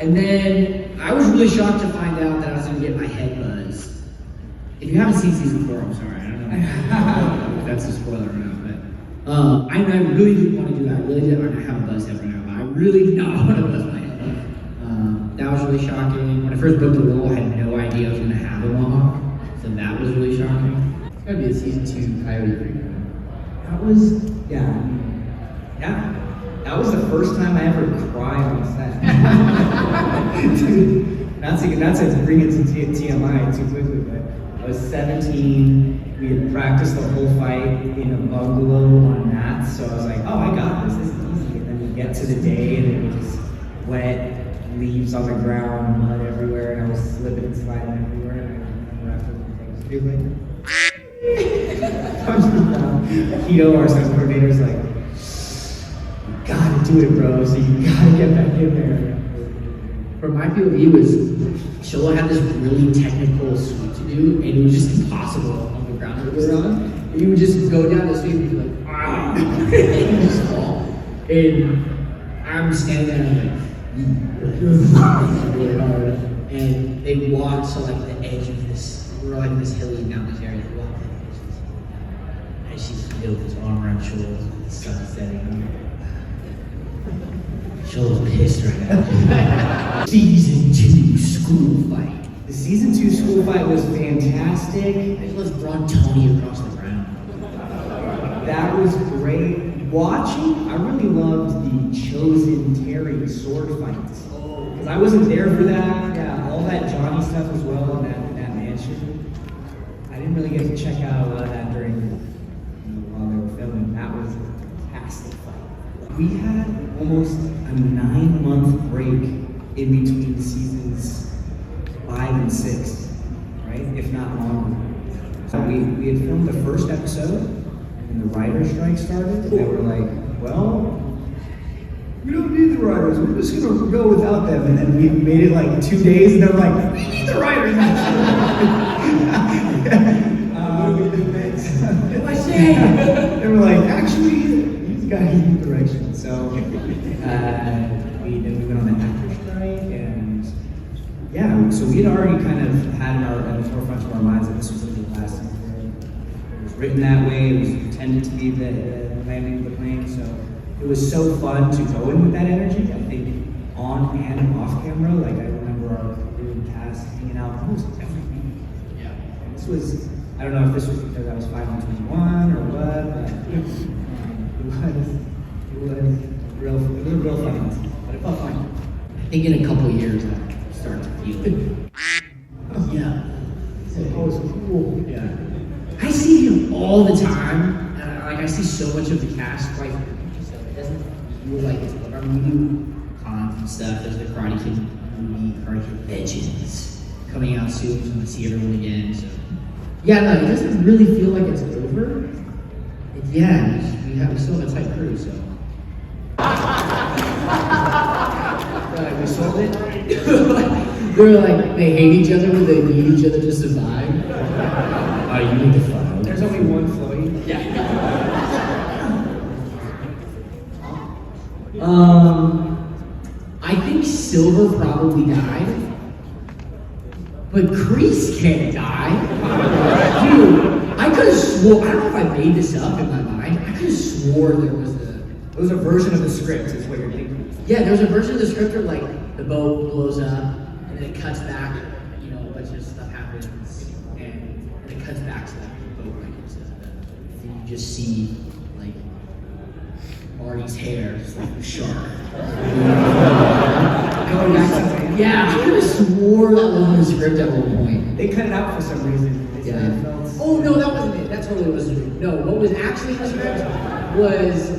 And then I was really shocked to find out that I was going to get my head buzz. If you haven't seen season 4, I'm sorry, I don't know if that's a spoiler or not, but I really didn't want to do that. I really didn't want to have a buzz head right now, but I really did not want to buzz my head. That was really shocking. When I first booked the role, I had no idea I was going to have a mohawk, so that was really shocking. It's gotta be a season 2 Coyote Creek. That was, yeah. That was the first time I ever cried on set. Dude, not to bring it to TMI too quickly, but I was 17. We had practiced the whole fight in a bungalow on mats, so I was like, oh, I got this. This is easy. And then we get to the day, and it was just wet, leaves on the ground, mud everywhere, and I was slipping and sliding everywhere. And I remember after the thing, Keto, our sales coordinator, is like, you gotta do it, bro, so you gotta get back in there. From my POV was, Shola had this really technical sweep to do, and it was just impossible on the ground that we were on. You would just go down the street and be like, ah, and you just fall. And I'm standing there and I'm like, really hard. And they walked to like the edge of this, we were like in this hilly mountainous area. They walked to the edge of this hill. And she filled his arm around Shola, the sun setting. Shola's pissed right now. Season 2 school fight. The season 2 school fight was fantastic. I just brought Tony across the ground. That was great. Watching, I really loved the Chosen Terry sword fights. Because I wasn't there for that. Yeah, all that Johnny stuff as well in that mansion. I didn't really get to check out a lot of that during while they were filming. That was a fantastic fight. We had almost a 9-month break in between seasons 5 and 6, right? If not longer. So we had filmed the first episode, and the writer's strike started. They were like, well, we don't need the writers, we're just gonna go without them. And then we made it like 2 days, and they're like, we need the writers. They were like, actually, he's got new direction. So we went on the actor strike, and yeah, so we had already kind of had in the forefront of our minds that this was going to be the last season. It was written that way. It was intended to be the landing of the plane. So it was so fun to go in with that energy. I think on and off camera, like I remember our crew and cast hanging out almost every week. Yeah, and this was. I don't know if this was because I was 5 and 21 or what, but it was a real fun, but it felt fun. I think in a couple of years I'll start to feel it. Yeah. Oh, it's cool. Yeah. I see him all the time, and I see so much of the cast quite frequently, so it doesn't feel like it's over. I mean, we do cons and stuff. There's the Karate Kid movie, Karate Kid Legends, coming out soon, so I'm gonna see everyone again. So yeah, no, it doesn't really feel like it's over. Yeah, we still have a tight crew, so. We sold it. They're like, they hate each other, but they need each other to survive. You need to file. There's only one Floyd. Yeah. I think Silver probably died. But Kreese can't die. Dude, I could have swore, I don't know if I made this up in my mind, I could have swore there was a version of the script, is what you're thinking. Yeah, there's a version of the script where like the boat blows up, and then it cuts back, you know, a bunch of stuff happens, and it cuts back to like the boat breaks, and you just see like Marty's hair, just like the shark. Going back to yeah, I could have swore that was in the script at one point. They cut it out for some reason. Yeah. Oh no, that wasn't it. That totally wasn't it. No, what was actually in the script was,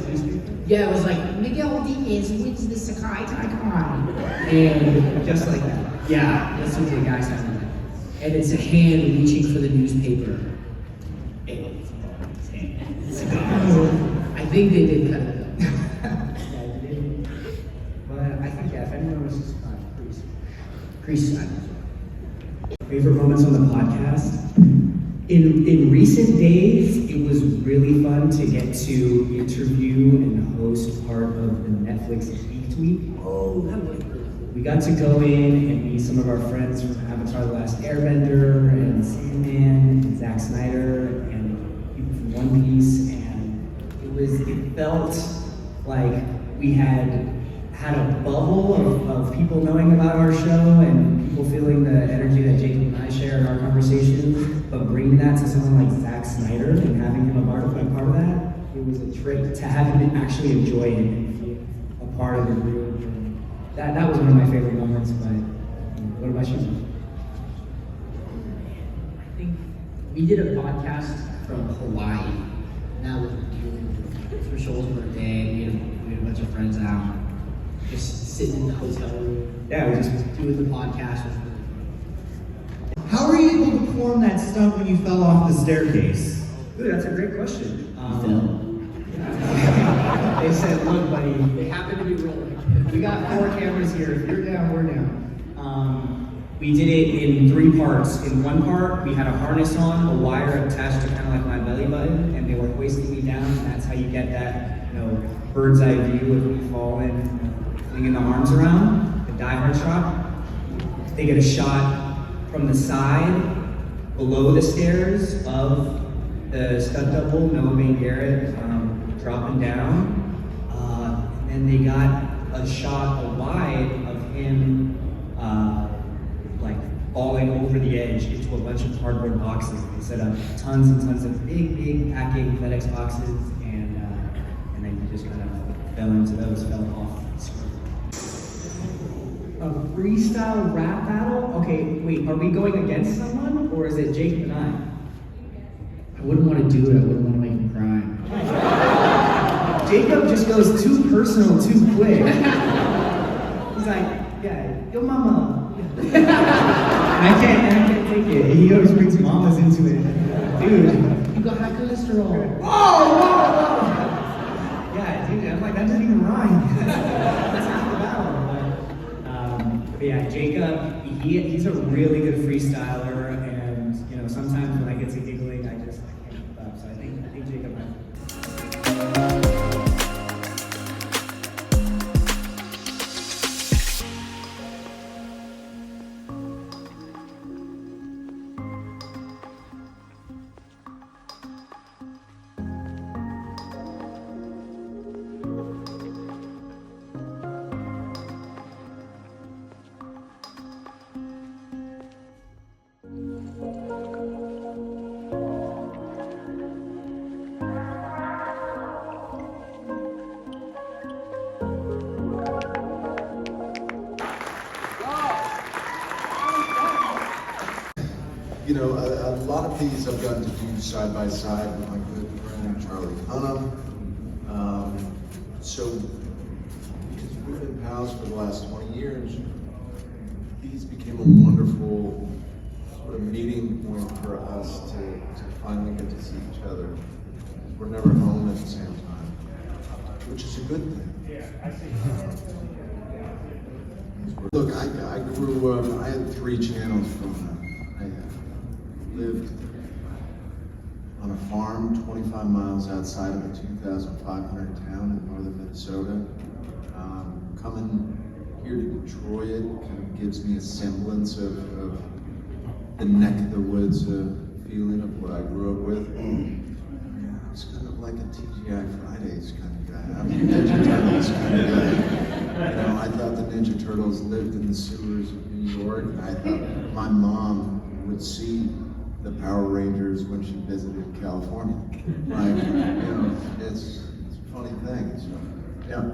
yeah, it was like Miguel Diaz wins the Sakai Taikon, and Just like that. yeah, that's what the guy sounded like. And it's a hand reaching for the newspaper. And it's Marty's hand. It's a guy. I think they did cut it out. But I think, yeah, if anyone was just Kreese died. favorite moments on the podcast. In recent days, it was really fun to get to interview and host part of the Netflix Geek Week. Oh, that was really cool. we got to go in and meet some of our friends from Avatar: The Last Airbender and Sandman and Zack Snyder and people from One Piece, and it felt like we had a bubble of people knowing about our show and people feeling the energy that Jacob and I share in our conversations, but bringing that to someone like Zack Snyder and having him a part of that, it was a trip to have him actually enjoy it and be a part of the group. And that was one of my favorite moments, but what about you? I think we did a podcast from Hawaii. And that was for shows for a day. We had a bunch of friends out, just sitting in the hotel room. Yeah, we just doing the podcast. Was really fun. How were you able to perform that stunt when you fell off the staircase? Ooh, that's a great question. They said, look, buddy, they happen to be rolling. We got 4 cameras here. If you're down, we're down. We did it in 3 parts. In one part, we had a harness on, a wire attached to kind of like my belly button, and they were hoisting me down. And that's how you get that, bird's eye view of me falling, flinging the arms around. The Die Hard shot. They get a shot from the side, below the stairs of the stunt double, Noah Van Garrett, dropping down. And they got a shot wide of him falling over the edge into a bunch of cardboard boxes. They set up tons and tons of big packing FedEx boxes, and then he just kind of fell into those, fell off the screen. A freestyle rap battle? Okay, wait, are we going against someone, or is it Jake and I? I wouldn't want to do it. I wouldn't want to make him cry. Jacob just goes too personal too quick. He's like, yeah, yo mama. I can't take it. He always brings mamas into it. Dude. You got high cholesterol. Oh! Yeah, dude, I'm like, that doesn't even rhyme. That's half the battle. But yeah, Jacob, he's a really good freestyler, and sometimes when I get to giggling, I can't keep up. So I think Jacob. A lot of these I've gotten to do side by side with my good friend Charlie Hunnam. So, because we've been pals for the last 20 years, these became a wonderful sort of meeting point for us to finally get to see each other. We're never home at the same time, which is a good thing. Look, I grew up, I had 3 channels growing up. I lived on a farm 25 miles outside of a 2,500 town in northern Minnesota. Coming here to Detroit kind of gives me a semblance of the neck of the woods feeling of what I grew up with. I was kind of like a TGI Fridays kind of guy. I'm a Ninja Turtles kind of guy. I thought the Ninja Turtles lived in the sewers of New York, and I thought my mom would see the Power Rangers when she visited California. It's a funny thing. So, yeah.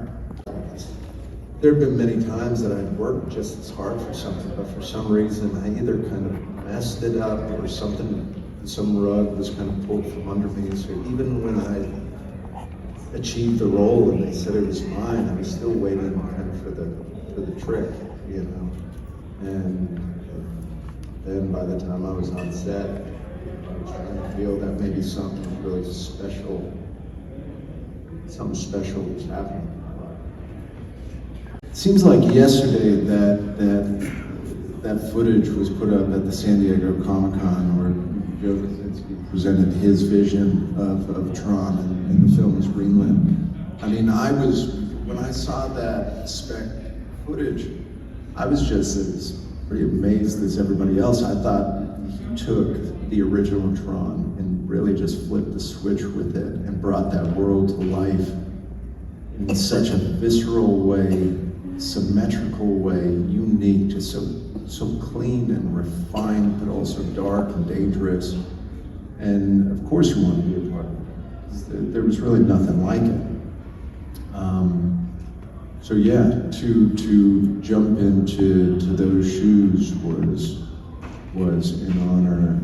There have been many times that I've worked just as hard for something, but for some reason I either kind of messed it up or some rug was kind of pulled from under me. So even when I achieved the role and they said it was mine, I was still waiting kind of for the trick, And then by the time I was on set, I was trying to feel that maybe something really special, something special was happening. It seems like yesterday that footage was put up at the San Diego Comic-Con where Joe Krasinski presented his vision of Tron and the film was greenlit. I mean, when I saw that spec footage, I was just as pretty amazed as everybody else. I thought he took the original Tron and really just flipped the switch with it and brought that world to life in such a visceral way, symmetrical way, unique, just so clean and refined, but also dark and dangerous. And of course you want to be a part of it. There was really nothing like it. So yeah, to jump into those shoes was an honor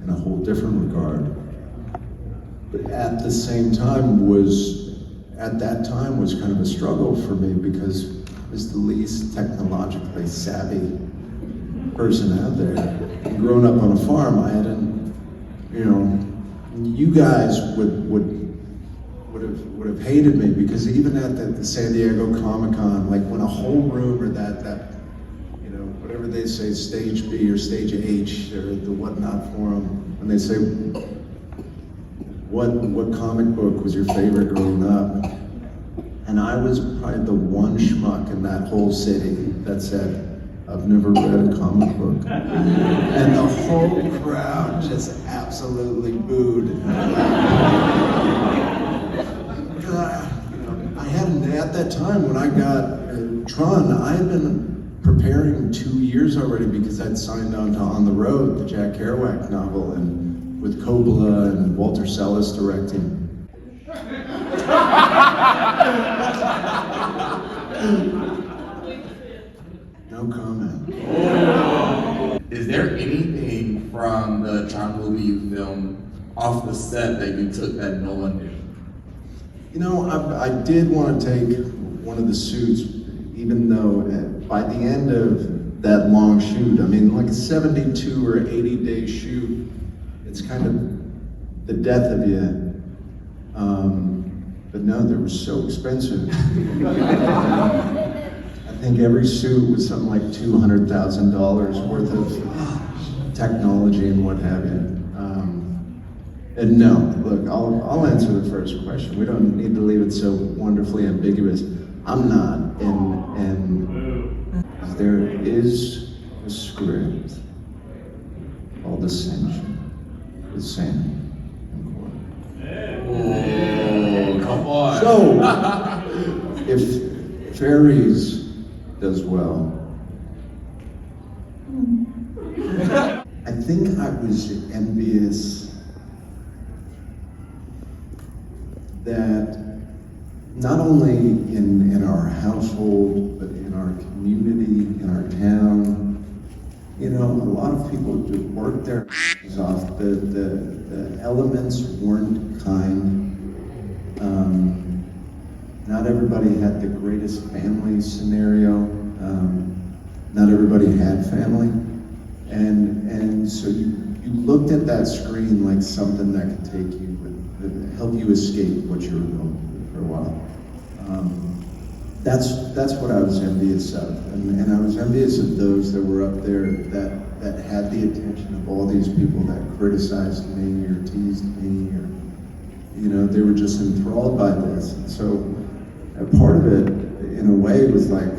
in a whole different regard. But at the same time at that time was kind of a struggle for me because I was the least technologically savvy person out there. And growing up on a farm, I hadn't, you guys would have hated me because even at the San Diego Comic-Con, like when a whole room or that whatever they say, stage B or stage H or the whatnot forum, when they say, what comic book was your favorite growing up? And I was probably the one schmuck in that whole city that said, I've never read a comic book. And the whole crowd just absolutely booed. I hadn't, at that time when I got Tron, I had been preparing 2 years already because I'd signed on to On the Road, the Jack Kerouac novel, and with Coppola and Walter Sellis directing. No comment. Is there anything from the Tron movie you filmed off the set that you took that no one knew? I did want to take one of the suits, even though by the end of that long shoot, I mean, like a 72 or 80-day shoot, it's kind of the death of you. But no, they were so expensive. I think every suit was something like $200,000 worth of technology and what have you. And no, look, I'll answer the first question. We don't need to leave it so wonderfully ambiguous. I'm not, and there is a script called Ascension with Sam and Corey. Oh, come on. So, if Fairies does well, I think I was envious that not only in our household, but in our community, in our town, a lot of people do work their asses off. The elements weren't kind. Not everybody had the greatest family scenario. Not everybody had family. And so you looked at that screen like something that could take you, help you escape what you were going through for a while. That's what I was envious of. And I was envious of those that were up there that had the attention of all these people that criticized me or teased me or, they were just enthralled by this. And so a part of it, in a way, was like,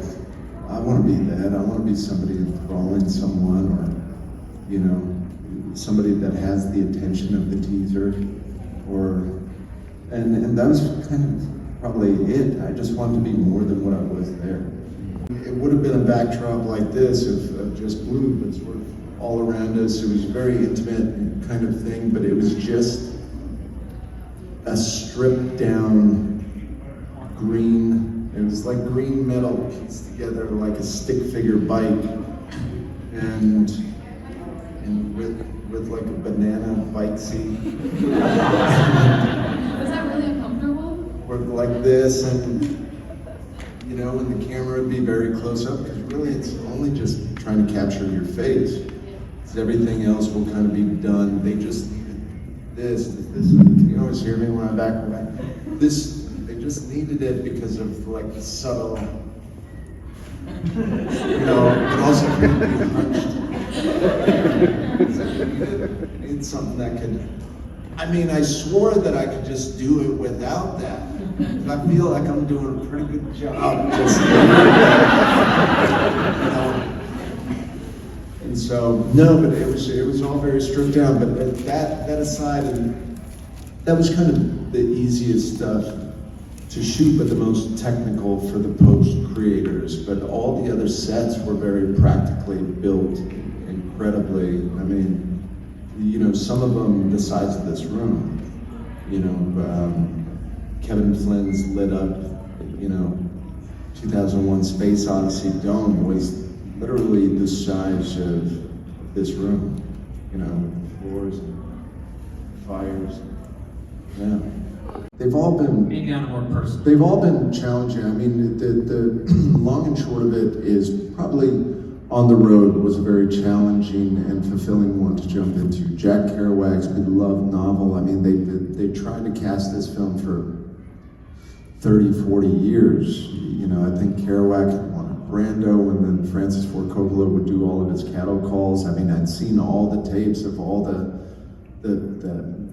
I want to be that. I want to be somebody enthralling someone or, somebody that has the attention of the teaser and that was kind of probably it. I just wanted to be more than what I was there. It would have been a backdrop like this of just blue, but sort of all around us. It was a very intimate kind of thing, but it was just a stripped down green. It was like green metal pieced together like a stick figure bike, and with like a banana bike seat. Was that really uncomfortable? Or like this, and and the camera would be very close up because really it's only just trying to capture your face. Because everything else will kind of be done. They just needed this. You always hear me when I'm back. They just needed it because of like the subtle, but also couldn't be hunched. It's something that could, I swore that I could just do it without that. I feel like I'm doing a pretty good job just You know? And so, no, but it was all very stripped down. But that aside, and that was kind of the easiest stuff to shoot, but the most technical for the post creators. But all the other sets were very practically built, incredibly. I mean, you know, some of them the size of this room. You know, Kevin Flynn's lit up, you know, 2001 Space Odyssey dome was literally the size of this room. You know, floors, fires. Yeah. They've all been Maybe on a more personal. They've all been challenging. I mean, the long and short of it is probably On the Road was a very challenging and fulfilling one to jump into. Jack Kerouac's beloved novel. I mean, they tried to cast this film for 30, 40 years. You know, I think Kerouac had wanted Brando, and then Francis Ford Coppola would do all of his cattle calls. I mean, I'd seen all the tapes of all the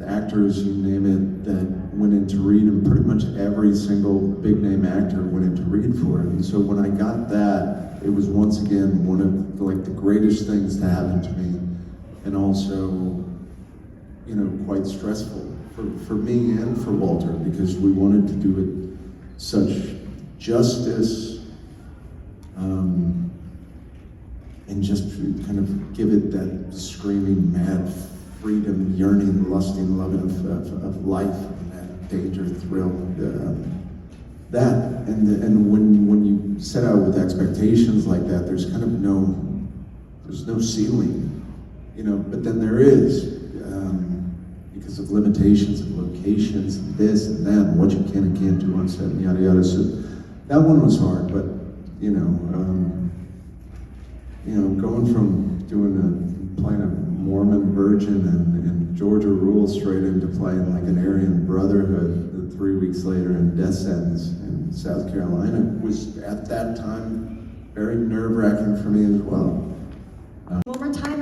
actors, you name it, that went in to read, and pretty much every single big name actor went in to read for it. And so when I got that, it was once again one of the greatest things to happen to me, and also, you know, quite stressful for me and for Walter, because we wanted to do it such justice, and just kind of give it that screaming, mad freedom, yearning, lusting love of life, and that danger, thrill, that, and when you set out with expectations like that, there's kind of no ceiling, you know. But then there is, because of limitations of locations, and this and that, and what you can and can't do on set, and yada yada. So that one was hard, but you know, going from playing a Mormon virgin and Georgia Rule straight into playing like an Aryan Brotherhood 3 weeks later in Death Sentence in South Carolina was at that time very nerve-wracking for me as well. One more time.